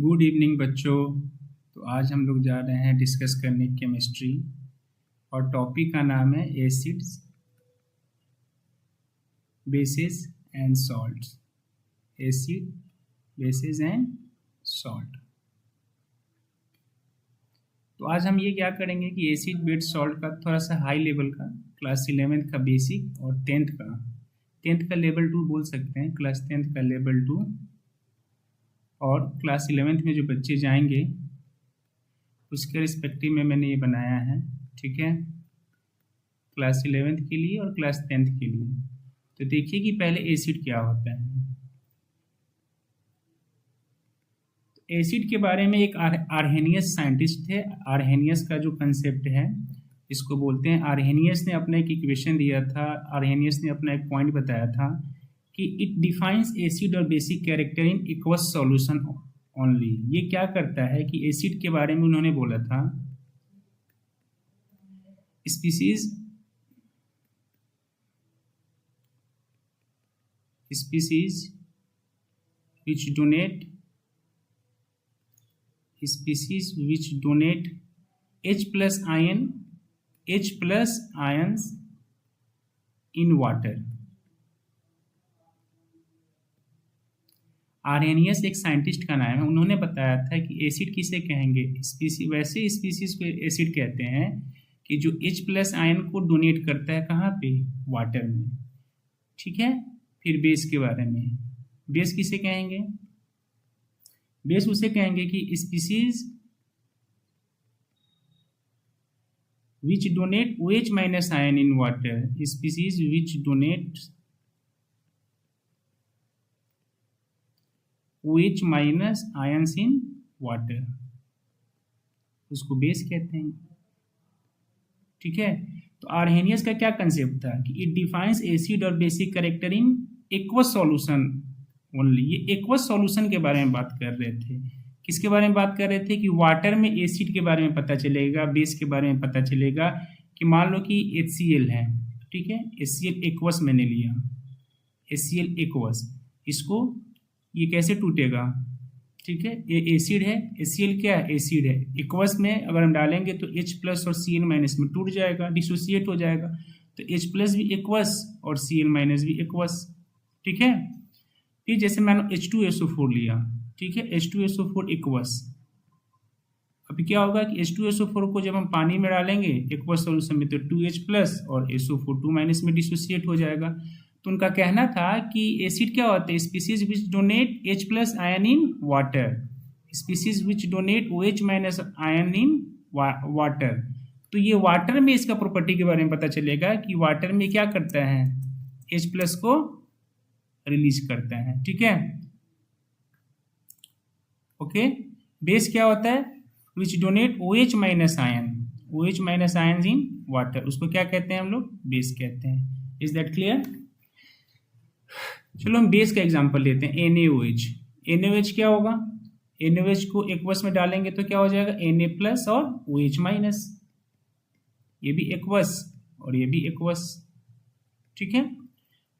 Good evening बच्चों। तो आज हम लोग जा रहे हैं डिस्कस करने केमिस्ट्री और टॉपिक का नाम है acids, basis and salts. Acid, basis and salt. तो आज हम ये क्या करेंगे कि एसिड बेस सॉल्ट का थोड़ा सा हाई लेवल का, क्लास 11th का बेसिक और 10th का लेवल 2 बोल सकते हैं, क्लास 10th का लेवल 2 और क्लास 11th में जो बच्चे जाएंगे उसके रिस्पेक्टिव में मैंने ये बनाया है। ठीक है, क्लास 11th के लिए और क्लास 10th के लिए। तो देखिए कि पहले एसिड क्या होता है। एसिड के बारे में एक आर्हेनियस साइंटिस्ट थे। आर्हेनियस का जो कंसेप्ट है इसको बोलते हैं, आर्हेनियस ने अपना एक इक्वेशन दिया था, आर्हेनियस ने अपना एक पॉइंट बताया था कि इट डिफाइंस एसिड और basic character in aqueous solution only. ये क्या करता है कि एसिड के बारे में उन्होंने बोला था species which donate H plus ions in water। Arrhenius एक साइंटिस्ट का नाम है। उन्होंने बताया था कि एसिड किसे कहेंगे, स्पीसीज। वैसे स्पीसीज को एसिड कहते हैं कि जो H प्लस आयन को डोनेट करता है कहाँ पे, वाटर में। ठीक है, फिर बेस के बारे में, बेस किसे कहेंगे, बेस उसे कहेंगे कि species which donate OH minus ion in water. Species which donate OH minus ions in water, उसको बेस कहते हैं। ठीक है, तो आर्हेनियस का क्या कंसेप्ट था कि इट डिफाइंस एसिड और basic character in aqueous solution only. ये एक्वस सॉल्यूशन के बारे में बात कर रहे थे। किसके बारे में बात कर रहे थे कि वाटर में एसिड के बारे में पता चलेगा, बेस के बारे में पता चलेगा। कि मान लो कि HCl है, ठीक है, HCl एक्वस मैंने लिया, HCl एक्वस, इसको ये कैसे टूटेगा। ठीक है, ये एसिड है, HCl क्या है, एसिड है। एक्वस में अगर हम डालेंगे तो H प्लस और Cl माइनस में टूट जाएगा, डिसोसिएट हो जाएगा। तो H प्लस भी एक्वस और Cl माइनस भी एक्वस। ठीक है, फिर जैसे मैंने H2SO4 लिया, ठीक है, H2SO4 एक्वस। अभी क्या होगा कि H2SO4 को जब हम पानी में डालेंगे एक्वस सॉल्यूशन में तो 2H प्लस और SO4 2 माइनस में डिसोसिएट हो जाएगा। तो उनका कहना था कि एसिड क्या होते हैं, species which donate H plus ion in water, species which donate OH minus ion in water. तो ये वाटर में इसका प्रॉपर्टी के बारे में पता चलेगा कि वाटर में क्या करता है, H प्लस को रिलीज करता है। ठीक है, ओके। बेस क्या होता है, which donate OH minus ion, OH minus ion in water, उसको क्या कहते हैं हम लोग, बेस कहते हैं। Is that clear. चलो हम बेस का एग्जांपल लेते हैं, NaOH। NaOH क्या होगा, NaOH को एक्वस में डालेंगे तो क्या हो जाएगा, Na प्लस और OH माइनस, ये भी एक्वस और ये भी एक्वस। ठीक है,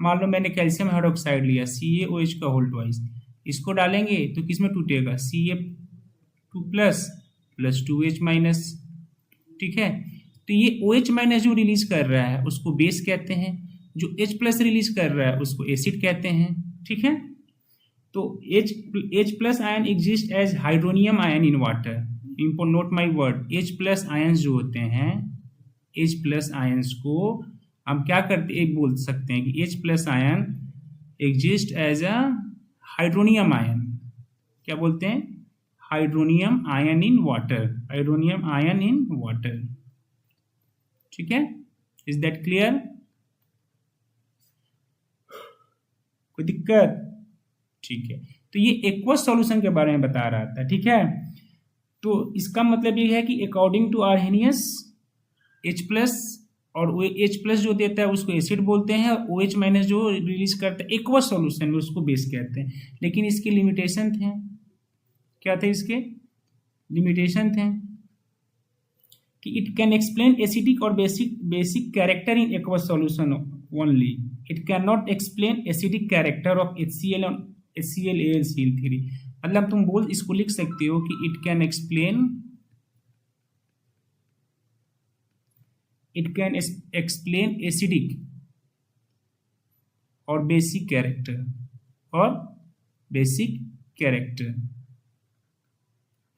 मान लो मैंने कैल्शियम हाइड्रोक्साइड लिया, CaOH का होल ट्वाइस, इसको डालेंगे तो किस में टूटेगा, Ca2 plus plus 2H minus. ठीक है, तो ये OH माइनस जो रिलीज कर रहा है उसको बेस कहते हैं, जो H प्लस रिलीज कर रहा है उसको एसिड कहते हैं। ठीक है, तो H plus ion exist as hydronium ion in water. Note my word, H plus ions जो होते हैं, H प्लस आयन्स को हम क्या करते, एक बोल सकते हैं कि H plus ion exist as a hydronium ion. क्या बोलते हैं, hydronium ion in water, hydronium ion in water. ठीक है, इज दैट क्लियर, कोई दिक्कत। ठीक है, तो ये एक्वस सॉल्यूशन के बारे में बता रहा था। ठीक है, तो इसका मतलब ये है कि according to Arrhenius H plus और H प्लस जो देता है उसको एसिड बोलते हैं, और OH माइनस जो रिलीज करता है एक्वस सॉल्यूशन में उसको बेस कहते हैं। लेकिन इसके लिमिटेशन थे, क्या थे इसके लिमिटेशन थे कि इट कैन एक्सप्लेन एसिडिक और basic character in aqueous solution only. It can not explain acidic character of HCl AlCl3। मतलब तुम बोल इसको लिख सकते हो कि इट कैन एक्सप्लेन एसिडिक और बेसिक कैरेक्टर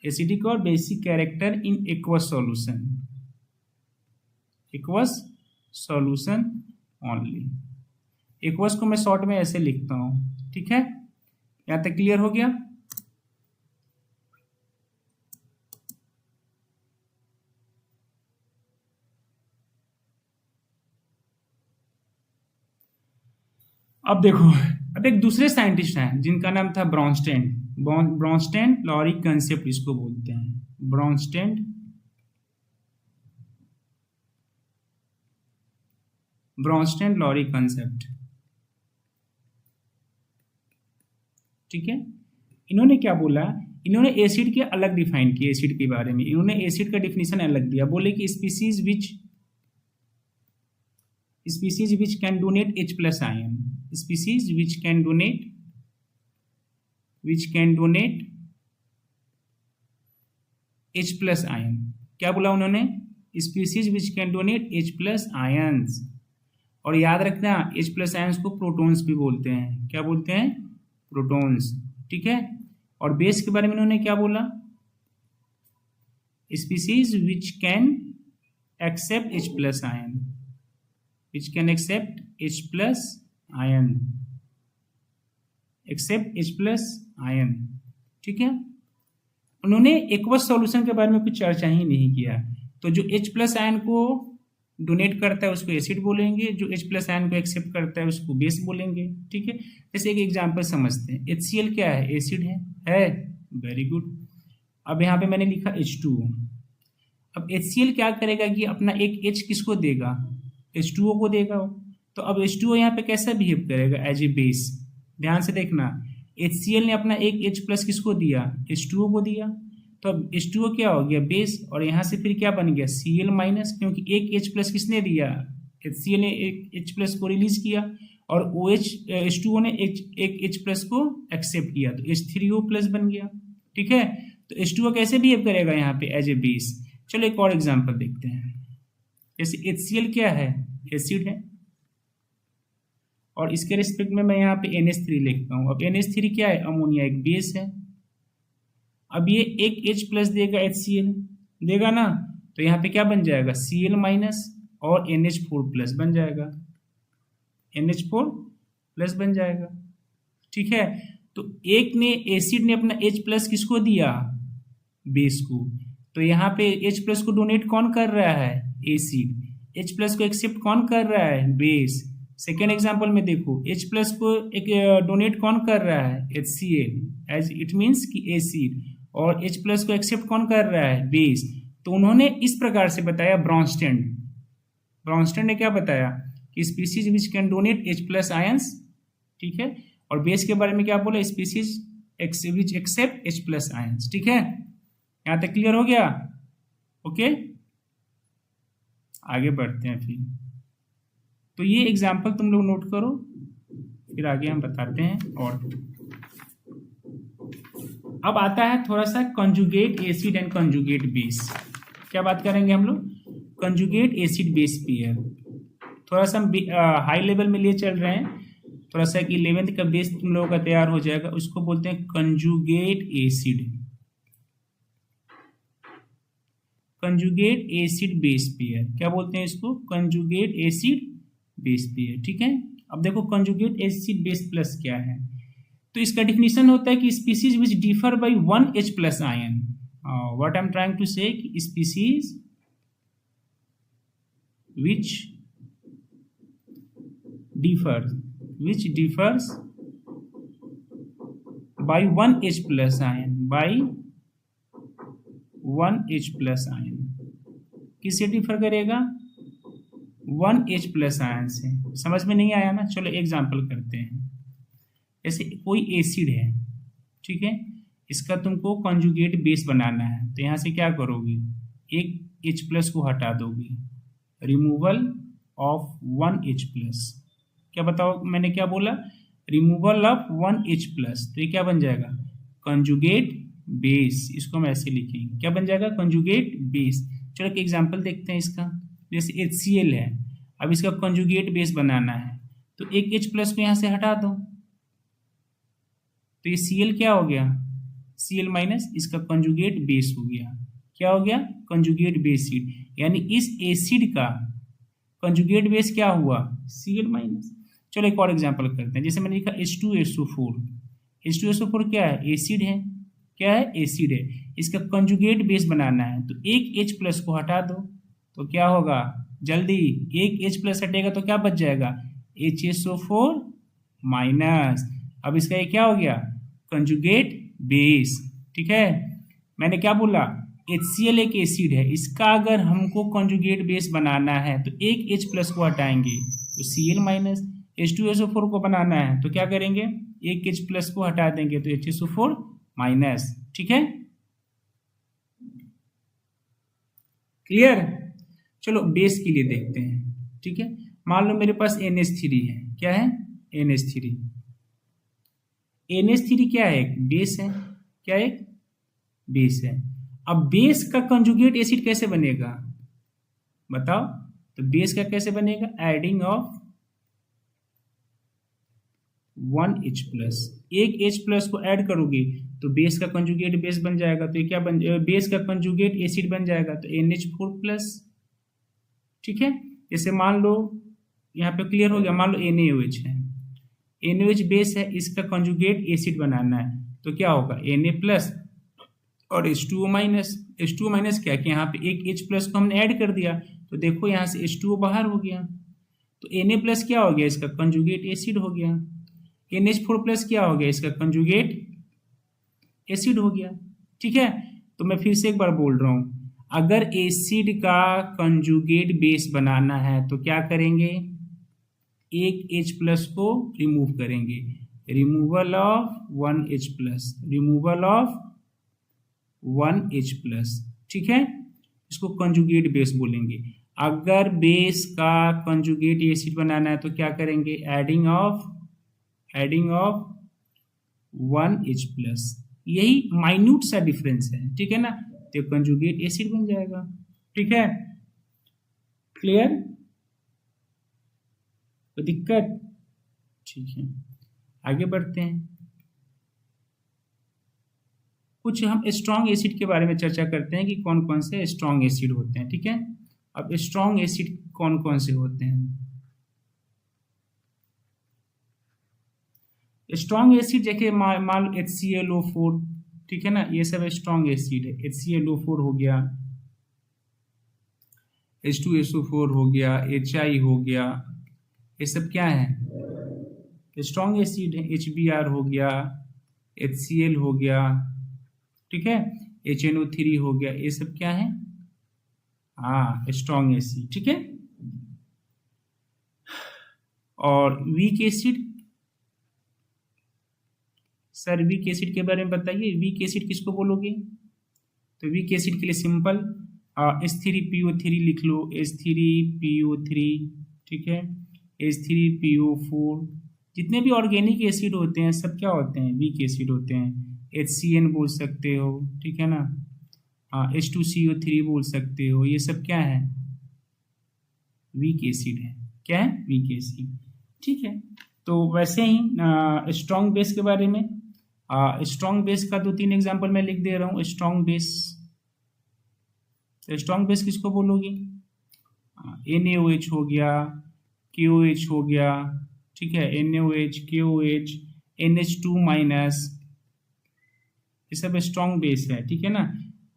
एसिडिक और basic character in aqueous solution only. Aqueous को मैं शॉर्ट में ऐसे लिखता हूं, ठीक है, यहां तक क्लियर हो गया। अब देखो, अब एक दूसरे साइंटिस्ट हैं जिनका नाम था ब्रॉन्स्टेड लॉरी कंसेप्ट इसको बोलते हैं, ब्रॉन्स्टेड लॉरी कंसेप्ट, ठीक है। इन्होंने क्या बोला, इन्होंने एसिड के अलग डिफाइन किया, एसिड के बारे में इन्होंने एसिड का डिफिनेशन अलग दिया। बोले कि species which can donate H plus ion, species which can donate H plus ion, क्या बोला उन्होंने, species which can donate H plus ions। और याद रखना H plus ions को प्रोटॉन्स भी बोलते हैं, क्या बोलते हैं, प्रोटॉन्स, ठीक है। और बेस के बारे में इन्होंने क्या बोला, species which can accept H plus ion, ठीक है। उन्होंने एक्वस सॉल्यूशन के बारे में कुछ चर्चा ही नहीं किया। तो जो H प्लस आयन को डोनेट करता है उसको एसिड बोलेंगे, जो H प्लस आयन को एक्सेप्ट करता है उसको बेस बोलेंगे, ठीक है। जैसे एक एग्जांपल समझते हैं, HCl क्या है, एसिड है, वेरी गुड। अब यहाँ पे मैंने लिखा H2O। अब HCl क्या करेगा कि अपना एक H किसको देगा, H2O को देगा। तो अब H2O यहाँ पे कैसा बिहेव करेगा, एज ए बेस। ध्यान से देखना, HCl ने अपना एक H प्लस किसको दिया, H2O को दिया। तो अब H2O क्या हो गया, बेस, और यहाँ से फिर क्या बन गया, Cl माइनस, क्योंकि एक H प्लस किसने दिया, HCl ने एक H प्लस को रिलीज किया और H2O ने एक H प्लस को एक्सेप्ट किया, तो H3O प्लस बन गया, ठीक है। तो H2O कैसे बिहेव करेगा यहाँ पे, एज ए बेस। चलो एक और एग्जाम्पल देखते हैं। जैसे HCl क्या है, एसिड है, और इसके रिस्पेक्ट में मैं यहाँ पे NH3 लिखता हूँ। अब NH3 क्या है, अमोनिया, एक बेस है। अब ये एक H प्लस देगा, HCl देगा ना, तो यहाँ पे क्या बन जाएगा, Cl माइनस और NH4 प्लस बन जाएगा, NH4 प्लस बन जाएगा, ठीक है। तो एक ने, एसिड ने अपना H प्लस किसको दिया, बेस को। तो यहाँ पे H प्लस को डोनेट कौन कर रहा है, एसिड। H प्लस को एक्सेप्ट कौन कर रहा है, बेस। सेकेंड एग्जाम्पल में देखो, H प्लस को एक डोनेट कौन कर रहा है, HCl, एज इट मीन्स कि एसिड, और H प्लस को एक्सेप्ट कौन कर रहा है, बेस। तो उन्होंने इस प्रकार से बताया, ब्रॉन्स्टेड ने क्या बताया कि species which can donate H plus ions, ठीक है। और बेस के बारे में क्या बोला, species which accept H plus ions, ठीक है। यहाँ तक क्लियर हो गया, ओके। आगे बढ़ते हैं फिर। तो ये एग्जाम्पल तुम लोग नोट करो, फिर आगे हम बताते हैं। और अब आता है थोड़ा सा conjugate acid and conjugate base. क्या बात करेंगे हम लोग, कंजुगेट एसिड बेस पेयर। थोड़ा सा हम हाई लेवल में लिए चल रहे हैं, थोड़ा सा 11th का बेस तुम लोगों का तैयार हो जाएगा। उसको बोलते हैं कंजुगेट एसिड बेस पेयर। क्या बोलते हैं इसको, कंजुगेट एसिड बेस पेयर, ठीक है। अब देखो कंजुगेट एसिड बेस प्लस क्या है, तो इसका डिफिनीशन होता है कि species which differ by 1 H plus ion. What I am trying to say, species which differs by 1 H plus ion, किससे डिफर करेगा, 1 H प्लस आयन से। समझ में नहीं आया ना, चलो एग्जांपल करते हैं। जैसे कोई एसिड है, ठीक है, इसका तुमको कंजुगेट बेस बनाना है, तो यहाँ से क्या करोगे, एक H प्लस को हटा दोगे, रिमूवल ऑफ 1 H प्लस। क्या बताओ, मैंने क्या बोला, रिमूवल ऑफ 1 H प्लस, तो ये क्या बन जाएगा, कंजुगेट बेस, इसको हम ऐसे लिखेंगे, क्या बन जाएगा, कंजुगेट बेस। चलो एक एग्जांपल देखते हैं इसका। जैसे HCl है, अब इसका कंजुगेट बेस बनाना है, तो एक H प्लस को यहाँ से हटा दो, तो ये Cl क्या हो गया, Cl माइनस, इसका कंजुगेट बेस हो गया, क्या हो गया, कंजुगेट बेसिड, यानी इस एसिड का कंजुगेट बेस क्या हुआ, Cl माइनस। चलो एक और एग्जांपल करते हैं, जैसे मैंने लिखा H2SO4, H2SO4 क्या है, एसिड है, क्या है, एसिड है, इसका कंजुगेट बेस बनाना है, तो एक H प्लस को हटा दो, तो क्या होगा, जल्दी, एक H प्लस हटेगा तो क्या बच जाएगा, HSO4 माइनस। अब इसका ये क्या हो गया, कंजुगेट बेस, ठीक है। मैंने क्या बोला, HCl एक एसिड है, इसका अगर हमको कंजुगेट बेस बनाना है तो एक H प्लस को हटाएंगे तो Cl माइनस, H2SO4 को बनाना है तो क्या करेंगे, एक H प्लस को हटा देंगे तो HSO4 माइनस, ठीक है, क्लियर। चलो बेस के लिए देखते हैं, ठीक है। मान लो मेरे पास NH3 है, क्या है, NH3, NH3 क्या है, एक बेस है, क्या है, एक बेस है। अब बेस का कंजुगेट एसिड कैसे बनेगा, बताओ, तो बेस का कैसे बनेगा, एडिंग ऑफ 1H प्लस, एक H प्लस को ऐड करोगे तो बेस का कंजुगेट बेस बन जाएगा, तो ये क्या बन जाएगा, बेस का कंजुगेट एसिड बन जाएगा, तो NH4 प्लस, ठीक है। जैसे मान लो यहाँ पे क्लियर हो गया, मान लो NaOH है, NaOH बेस है, इसका कंजुगेट एसिड बनाना है तो क्या होगा, Na प्लस और H2O माइनस, H2O माइनस क्या, कि यहाँ पे एक H प्लस को हमने ऐड कर दिया तो देखो यहाँ से H2O बाहर हो गया, तो Na प्लस क्या हो गया, इसका कंजुगेट एसिड हो गया, NH4 प्लस क्या हो गया, इसका कंजुगेट एसिड हो गया, ठीक है। तो मैं फिर से एक बार बोल रहा हूं, अगर एसिड का कंजुगेट बेस बनाना है तो क्या करेंगे, एक H प्लस को रिमूव करेंगे, removal of 1H plus, removal of 1H plus, ठीक है, इसको कंजुगेट बेस बोलेंगे। अगर बेस का कंजुगेट एसिड बनाना है तो क्या करेंगे, एडिंग ऑफ 1H प्लस, यही माइन्यूट सा डिफरेंस है, ठीक है ना, तो कंजुगेट एसिड बन जाएगा, ठीक है, क्लियर, तो दिक्कत, ठीक है। आगे बढ़ते हैं, कुछ हम स्ट्रॉन्ग एसिड के बारे में चर्चा करते हैं कि कौन कौन से स्ट्रॉन्ग एसिड होते हैं, ठीक है। अब स्ट्रॉन्ग एसिड कौन कौन से होते हैं, स्ट्रॉन्ग एसिड जैसे मान लो HClO4, ठीक है ना, ये सब स्ट्रॉन्ग एसिड है, HClO4 हो गया, H2SO4 हो गया, HI हो गया, ये सब क्या है, स्ट्रॉन्ग एसिड है, HBr हो गया, HCl हो गया, ठीक है, HNO3 हो गया, ये सब क्या है, हाँ स्ट्रॉन्ग एसिड, ठीक है। और weak acid, sir weak acid के बारे में बताइए, वीक एसिड किसको बोलोगे, तो वीक एसिड के लिए सिंपल H3PO3 लिख लो, H3PO3, ठीक है, H3PO4, जितने भी ऑर्गेनिक एसिड होते हैं सब क्या होते हैं, वीक एसिड होते हैं, HCN बोल सकते हो, ठीक है ना, H2CO3 बोल सकते हो, ये सब क्या है, वीक एसिड है, क्या है, वीक एसिड, ठीक है। तो वैसे ही स्ट्रॉन्ग बेस के बारे में, स्ट्रॉन्ग बेस का 2-3 एग्जांपल मैं लिख दे रहा हूँ। स्ट्रॉन्ग बेस, स्ट्रॉन्ग बेस किसको बोलोगे, NaOH हो गया, KOH हो गया, ठीक है, NaOH, KOH, NH2 माइनस, ये सब स्ट्रॉन्ग बेस है, ठीक है ना,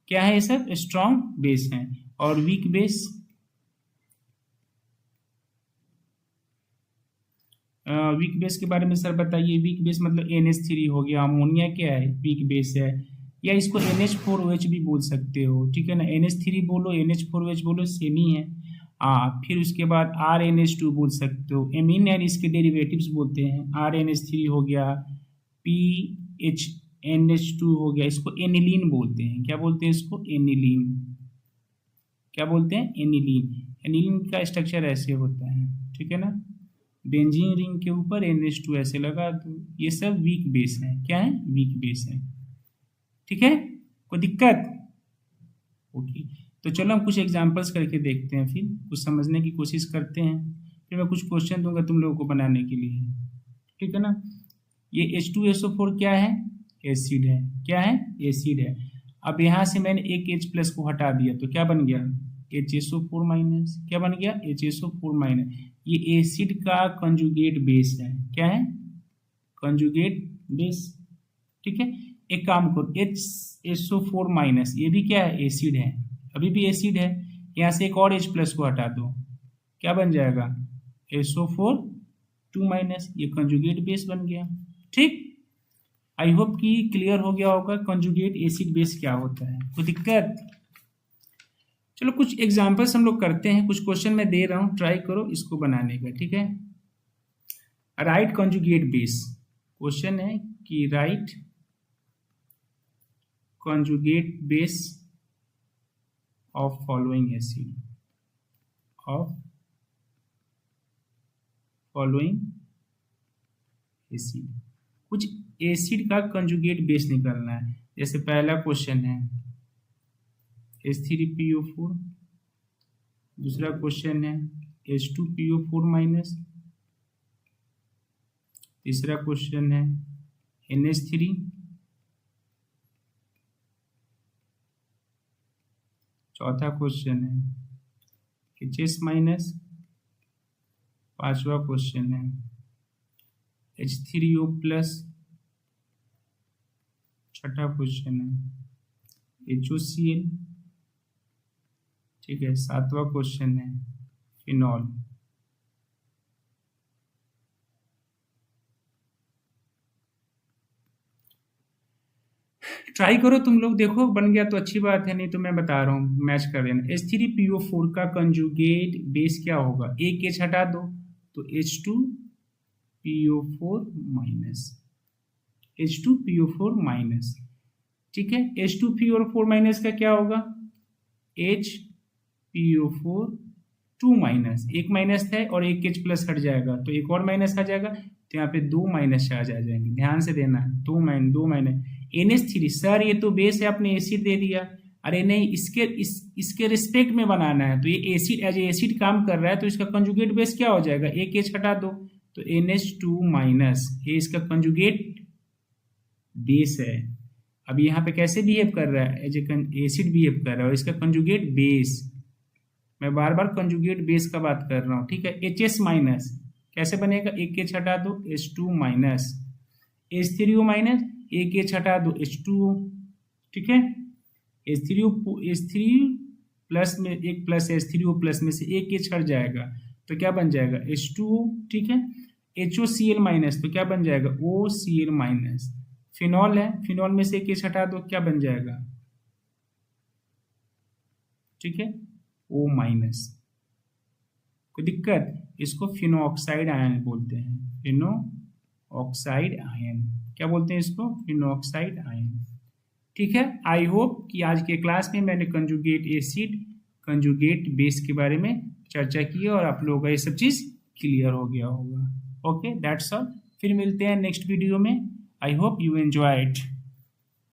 क्या है, ये सब स्ट्रॉन्ग बेस है। और वीक बेस, वीक बेस के बारे में सर बताइए, वीक बेस मतलब NH3 हो गया, अमोनिया क्या है, वीक बेस है, या इसको NH4OH भी बोल सकते हो, ठीक है ना, NH3 बोलो, NH4OH बोलो, सेम ही है। फिर उसके बाद RNH2 बोल सकते हो, एमीन एंड इसके डेरिवेटिव्स बोलते हैं, RNH3 हो गया, PHNH2 हो गया, इसको एनिलीन बोलते हैं, क्या बोलते हैं इसको, एनिलीन, क्या बोलते हैं, एनिलीन। एनिलीन का स्ट्रक्चर ऐसे होता है, ठीक है ना, बेंजीन रिंग के ऊपर NH2 ऐसे लगा दो, ये सब वीक बेस है, क्या है, वीक बेस है, ठीक है, कोई दिक्कत? ओके, तो चलो हम कुछ एग्जांपल्स करके देखते हैं, फिर कुछ समझने की कोशिश करते हैं, फिर मैं कुछ क्वेश्चन दूंगा तुम लोगों को बनाने के लिए, ठीक है ना। ये H2SO4 क्या है? एसिड है। क्या है? एसिड है। अब यहाँ से मैंने एक H+ को हटा दिया तो क्या बन गया? HSO4-। क्या बन गया? HSO4-। ये एसिड का कंजुगेट बेस है। क्या है? कंजुगेट बेस, ठीक है। एक काम करो, HSO4-, ये भी क्या है? एसिड है, अभी भी एसिड है। यहाँ से एक और H+ को हटा दो, क्या बन जाएगा? SO4-, ये कंजुगेट बेस बन गया। ठीक, आई होप कि क्लियर हो गया होगा कंजुगेट एसिड बेस क्या होता है। कोई दिक्कत? चलो कुछ एग्जांपल्स हम लोग करते हैं, कुछ क्वेश्चन मैं दे रहा हूँ, ट्राई करो इसको बनाने का, ठीक है। राइट कंजुगेट बेस, क्वेश्चन है कि right conjugate base of following acid, of following acid. कुछ एसिड का कंजुगेट बेस निकालना है। जैसे पहला क्वेश्चन है H3PO4, दूसरा क्वेश्चन है H2PO4-, तीसरा क्वेश्चन है NH3, चौथा क्वेश्चन है HS-, पांचवा क्वेश्चन है H3O+, छठा क्वेश्चन है HOCl, ठीक है, सातवां क्वेश्चन है फिनॉल। ट्राई करो तुम लोग, देखो बन गया तो अच्छी बात है, नहीं तो मैं बता रहा हूँ मैच कर लेना। H3PO4 का कंजुगेट बेस क्या होगा? एक H हटा दो तो H2PO4-, H2PO4-, ठीक है। H2PO4- का क्या होगा? HPO4-, एक माइनस है और एक H+ हट जाएगा तो एक और माइनस आ जाएगा, तो यहाँ पे 2 माइनस चार्ज आ जाएंगे, ध्यान से देना। 2 माइनस NH3, सर ये तो बेस है, आपने एसिड दे दिया। अरे नहीं, इसके रिस्पेक्ट में बनाना है, तो ये एसिड एज एसिड काम कर रहा है, तो इसका कंजुगेट बेस क्या हो जाएगा? एक H हटा दो तो NH2-, ये इसका कंजुगेट बेस है। अब यहाँ पे कैसे बिहेव कर रहा है? एज ए एसिड बिहेव कर रहा है, और इसका कंजुगेट बेस, मैं बार बार कंजुगेट बेस का बात कर रहा हूँ, ठीक है। HS-, कैसे बनेगा? एक H हटा दो H2-, H3O-, एक H हटा दो H2O, ठीक है। H3+ में एक प्लस H3O+ में से एक H हट जाएगा तो क्या बन जाएगा? H2O, ठीक है। HOCl-, तो क्या बन जाएगा? OCl-। फिनॉल है, फिनॉल में से एक H हटा दो, क्या बन जाएगा? ठीक है, O-। कोई दिक्कत? इसको फिनोऑक्साइड आयन बोलते हैं, फिनोऑक्साइड आयन। क्या बोलते हैं इसको? फिनोऑक्साइड आयन, ठीक है। आई होप कि आज के क्लास में मैंने कंजुगेट एसिड, कंजुगेट बेस के बारे में चर्चा की और आप लोगों का ये सब चीज़ क्लियर हो गया होगा। Okay, that's all. फिर मिलते हैं नेक्स्ट वीडियो में। I hope you enjoy it.